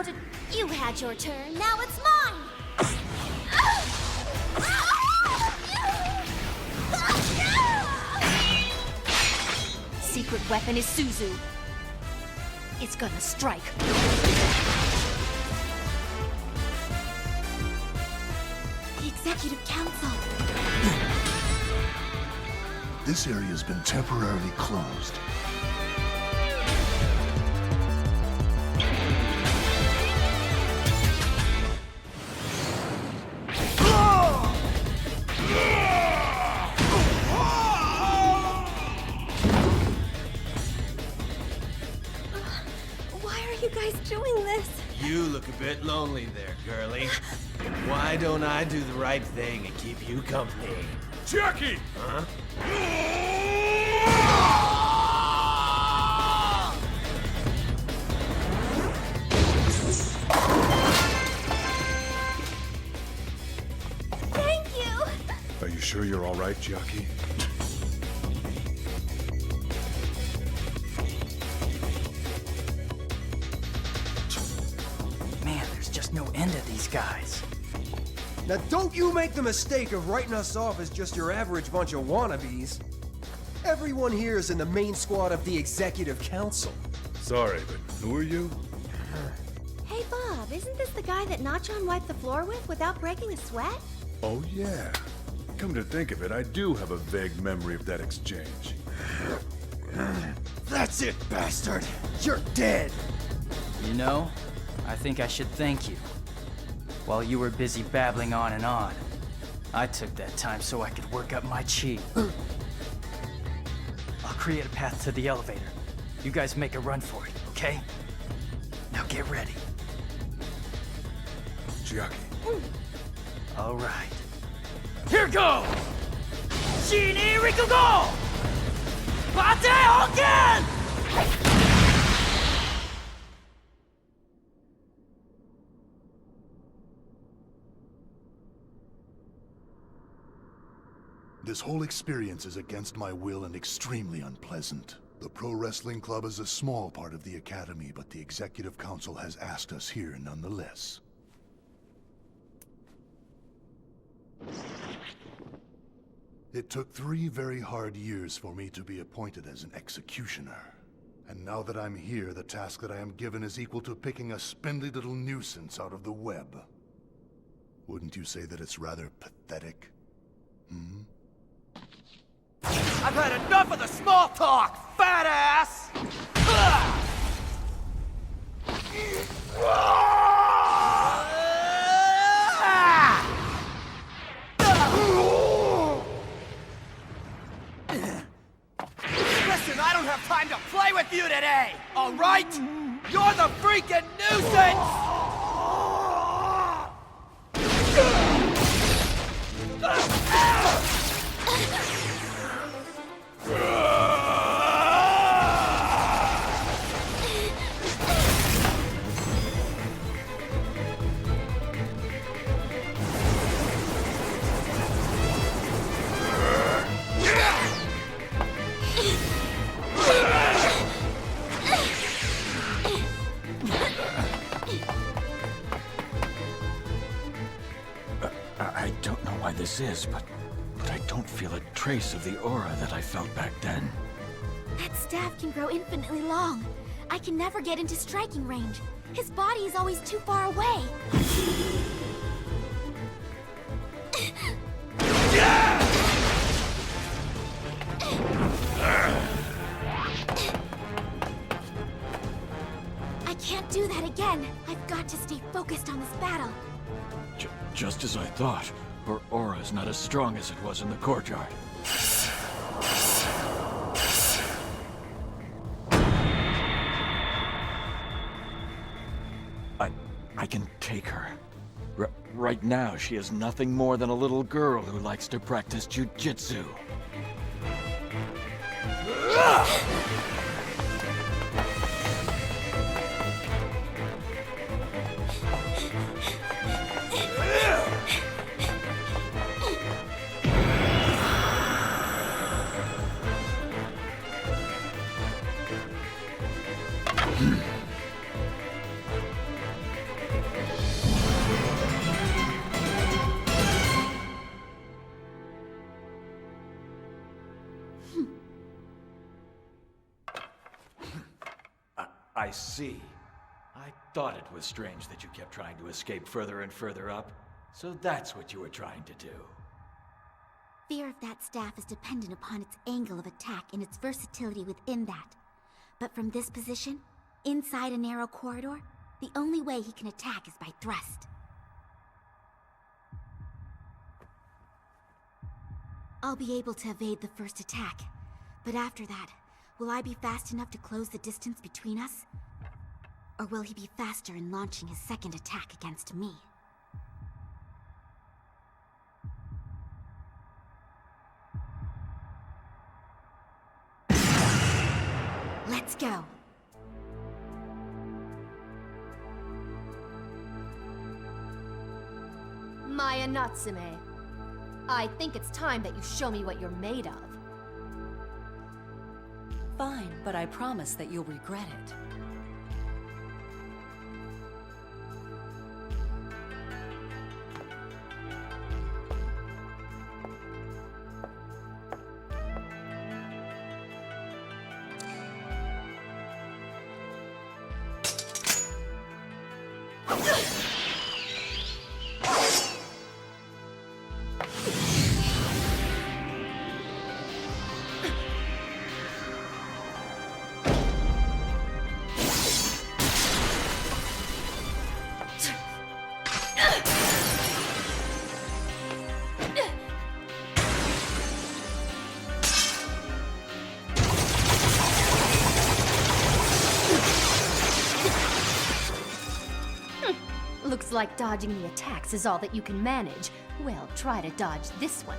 out. You had your turn, now it's mine! Secret weapon is Suzu. It's gonna strike. The Executive Council. This area has been temporarily closed. Why are you guys doing this? You look a bit lonely there, girlie. Why don't I do the right thing and keep you company? Jackie! Huh? Thank you! Are you sure you're all right, Jackie? Man, there's just no end to these guys. Now don't you make the mistake of writing us off as just your average bunch of wannabes. Everyone here is in the main squad of the Executive Council. Sorry, but who are you? Hey Bob, isn't this the guy that Nachon wiped the floor with without breaking a sweat? Oh, yeah. Come to think of it, I do have a vague memory of that exchange. That's it, bastard! You're dead! You know, I think I should thank you. While you were busy babbling on and on, I took that time so I could work up my chi. I'll create a path to the elevator. You guys make a run for it, okay? Now get ready. Jackie. All right. Here goes! Shini Rikugo! Bate Hoken! This whole experience is against my will and extremely unpleasant. The Pro Wrestling Club is a small part of the Academy, but the Executive Council has asked us here nonetheless. It took 3 very hard years for me to be appointed as an executioner. And now that I'm here, the task that I am given is equal to picking a spindly little nuisance out of the web. Wouldn't you say that it's rather pathetic? Hmm? I've had enough of the small talk, fat ass! Listen, I don't have time to play with you today, all right? You're the freaking nuisance! I don't know why this is, but I don't feel a trace of the aura that I felt back then. That staff can grow infinitely long. I can never get into striking range. His body is always too far away. I can't do that again. I've got to stay focused on this battle. Just as I thought. Her aura is not as strong as it was in the courtyard. I can take her. Right now, she is nothing more than a little girl who likes to practice jujitsu. I see. I thought it was strange that you kept trying to escape further and further up. So that's what you were trying to do. Fear of that staff is dependent upon its angle of attack and its versatility within that. But from this position, inside a narrow corridor, the only way he can attack is by thrust. I'll be able to evade the first attack, but after that, will I be fast enough to close the distance between us? Or will he be faster in launching his second attack against me? Let's go! Maya Natsume, I think it's time that you show me what you're made of. Fine, but I promise that you'll regret it. Looks like dodging the attacks is all that you can manage. Well, try to dodge this one.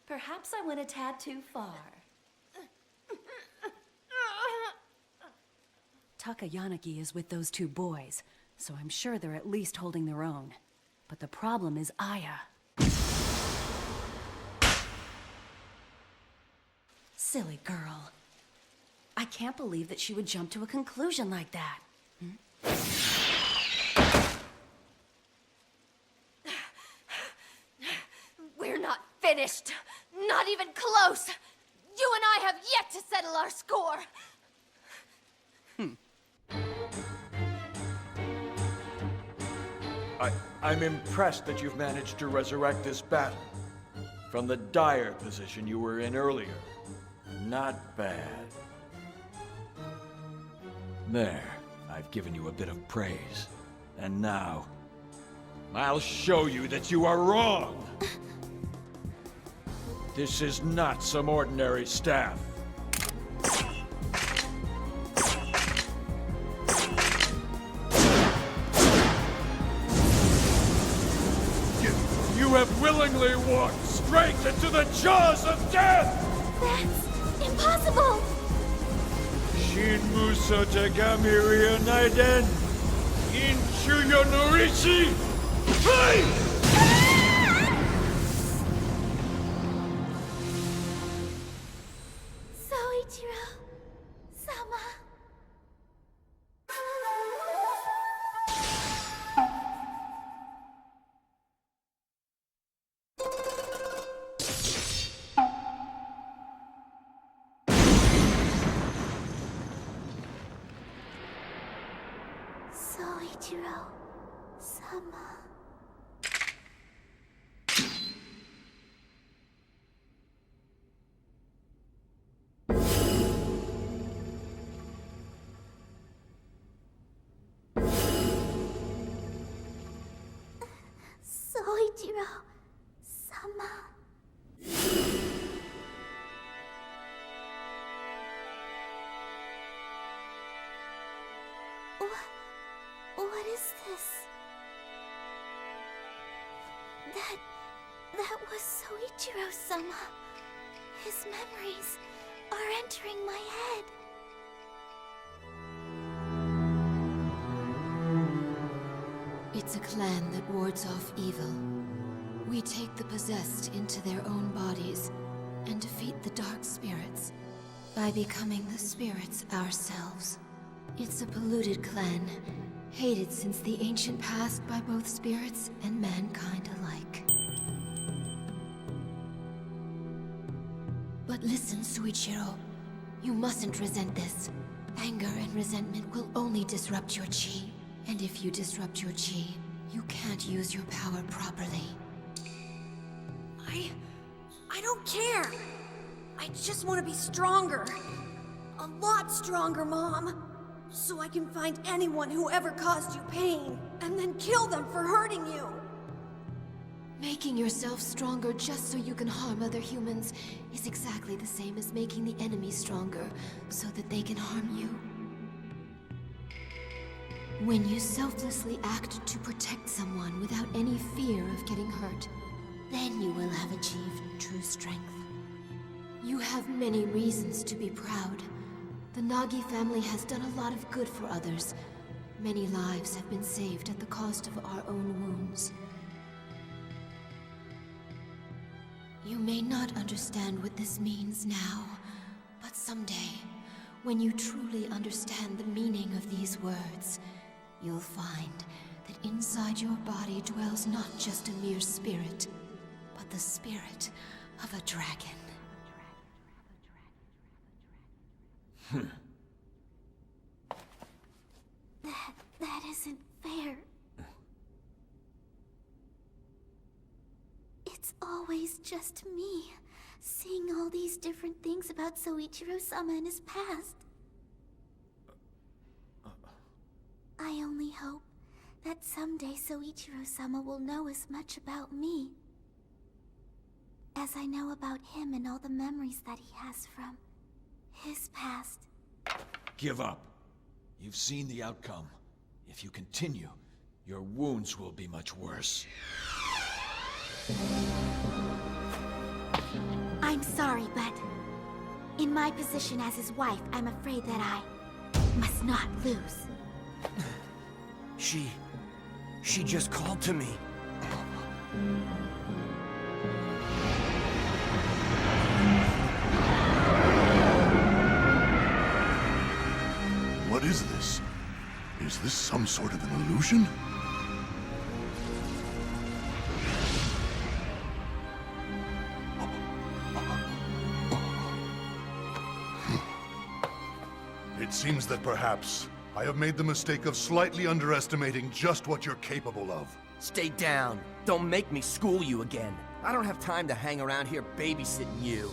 Perhaps I went a tad too far. Takayanagi is with those two boys, so I'm sure they're at least holding their own. But the problem is Aya. Silly girl. I can't believe that she would jump to a conclusion like that. We're not finished. Not even close. You and I have yet to settle our score. I'm impressed that you've managed to resurrect this battle. From the dire position you were in earlier. Not bad. There, I've given you a bit of praise. And now, I'll show you that you are wrong! This is not some ordinary staff. You have willingly walked straight into the jaws of death! That's impossible! Shin Muso Tagami Ryanaiden in Chuyo Norishi! Fight! Soichiro-sama. Soichiro-sama. Soichiro-sama. What is this? That was Soichiro-sama. His memories are entering my head. It's a clan that wards off evil. We take the possessed into their own bodies and defeat the dark spirits by becoming the spirits ourselves. It's a polluted clan, hated since the ancient past by both spirits and mankind alike. But listen, Soichiro. You mustn't resent this. Anger and resentment will only disrupt your chi. And if you disrupt your chi, you can't use your power properly. I don't care. I just want to be stronger. A lot stronger, Mom. So I can find anyone who ever caused you pain, and then kill them for hurting you. Making yourself stronger just so you can harm other humans is exactly the same as making the enemy stronger so that they can harm you. When you selflessly act to protect someone without any fear of getting hurt, then you will have achieved true strength. You have many reasons to be proud. The Nagi family has done a lot of good for others. Many lives have been saved at the cost of our own wounds. You may not understand what this means now, but someday, when you truly understand the meaning of these words, you'll find that inside your body dwells not just a mere spirit, but the spirit of a dragon. That isn't fair. It's always just me, seeing all these different things about Soichiro-sama and his past. I only hope that someday Soichiro-sama will know as much about me as I know about him and all the memories that he has from his past. Give up. You've seen the outcome. If you continue, your wounds will be much worse. I'm sorry, but in my position as his wife, I'm afraid that I must not lose. She just called to me. What is this? Is this some sort of an illusion? It seems that perhaps I have made the mistake of slightly underestimating just what you're capable of. Stay down. Don't make me school you again. I don't have time to hang around here babysitting you.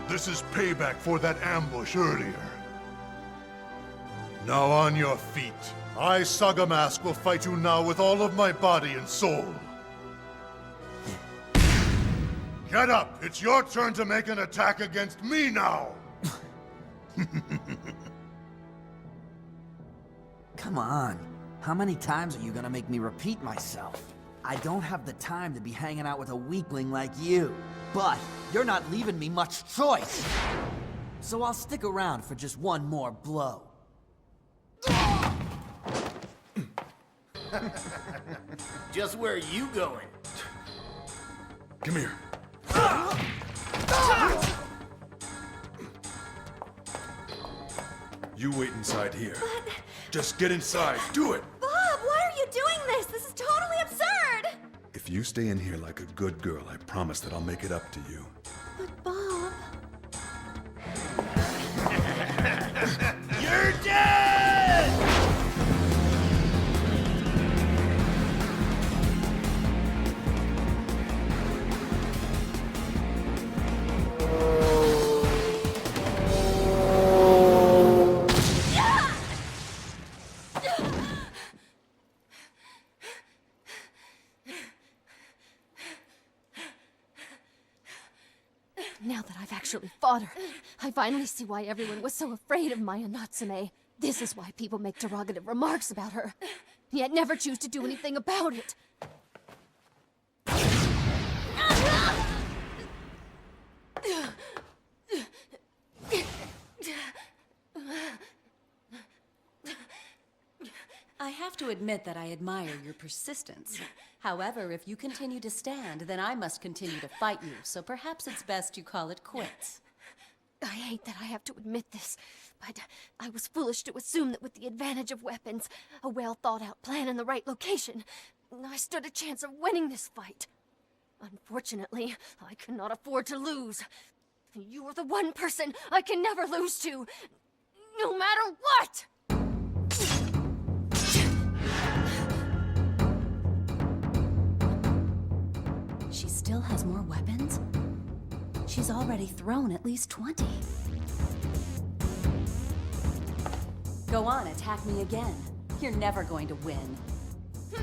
This is payback for that ambush earlier. Now on your feet. I, Saga Mask, will fight you now with all of my body and soul. Get up! It's your turn to make an attack against me now! Come on. How many times are you gonna make me repeat myself? I don't have the time to be hanging out with a weakling like you. But you're not leaving me much choice. So I'll stick around for just one more blow. Just where are you going? Come here. You wait inside here. But... Just get inside. Do it! Bob, why are you doing this? This is totally absurd! If you stay in here like a good girl, I promise that I'll make it up to you. But Bob... You're dead! Now that I've actually fought her, I finally see why everyone was so afraid of Maya Natsume. This is why people make derogative remarks about her, yet never choose to do anything about it. I have to admit that I admire your persistence. However, if you continue to stand, then I must continue to fight you, so perhaps it's best you call it quits. I hate that I have to admit this, but I was foolish to assume that with the advantage of weapons, a well-thought-out plan in the right location, I stood a chance of winning this fight. Unfortunately, I cannot afford to lose. You are the one person I can never lose to, no matter what! She still has more weapons? She's already thrown at least 20. Go on, attack me again. You're never going to win.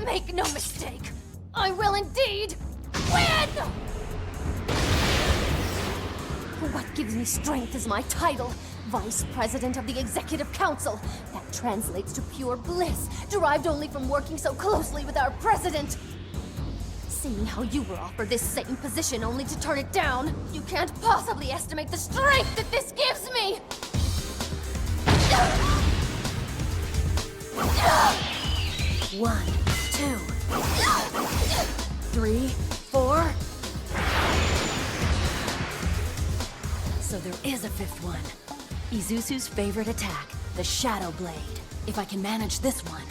Make no mistake, I will indeed win! What gives me strength is my title, Vice President of the Executive Council. That translates to pure bliss, derived only from working so closely with our president. Seeing how you were offered this same position only to turn it down, you can't possibly estimate the strength that this gives me! 1, 2, 3, 4. So there is a fifth one. Izuzu's favorite attack, the Shadow Blade. If I can manage this one.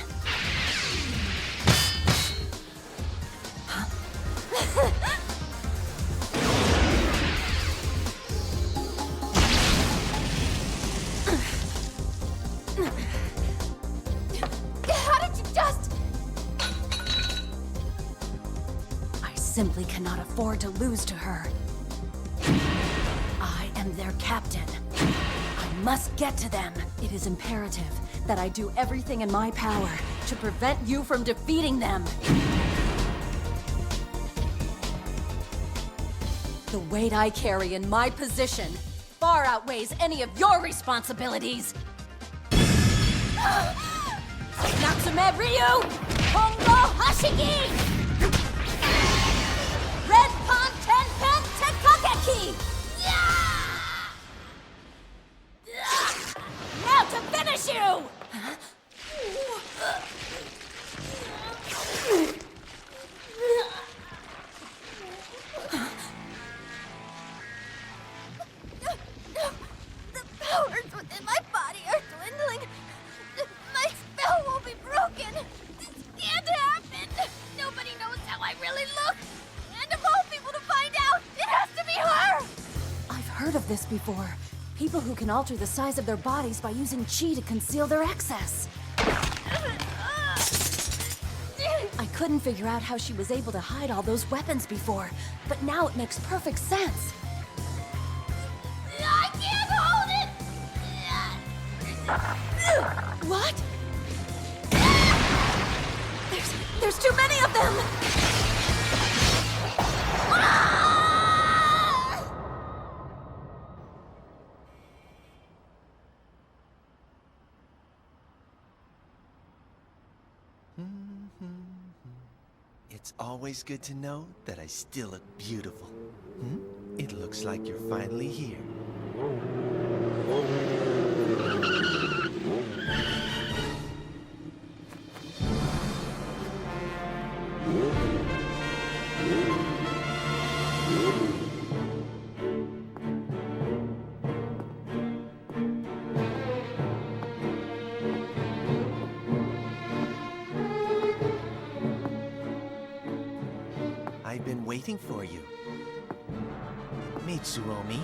How did you just... I simply cannot afford to lose to her. I am their captain. I must get to them. It is imperative that I do everything in my power to prevent you from defeating them. The weight I carry in my position far outweighs any of your responsibilities. Natsume Ryu! Hongo Hashigi! Red Pond Tenpen Tekakeki! Now to finish you! The powers within my body are dwindling. My spell will be broken. This can't happen. Nobody knows how I really look. And of all people to find out, it has to be her! I've heard of this before. People who can alter the size of their bodies by using chi to conceal their excess. I couldn't figure out how she was able to hide all those weapons before, but now it makes perfect sense. I can't hold it! What? There's too many of them! It's always good to know that I still look beautiful. It looks like you're finally here. I've been waiting for you. Mitsuomi.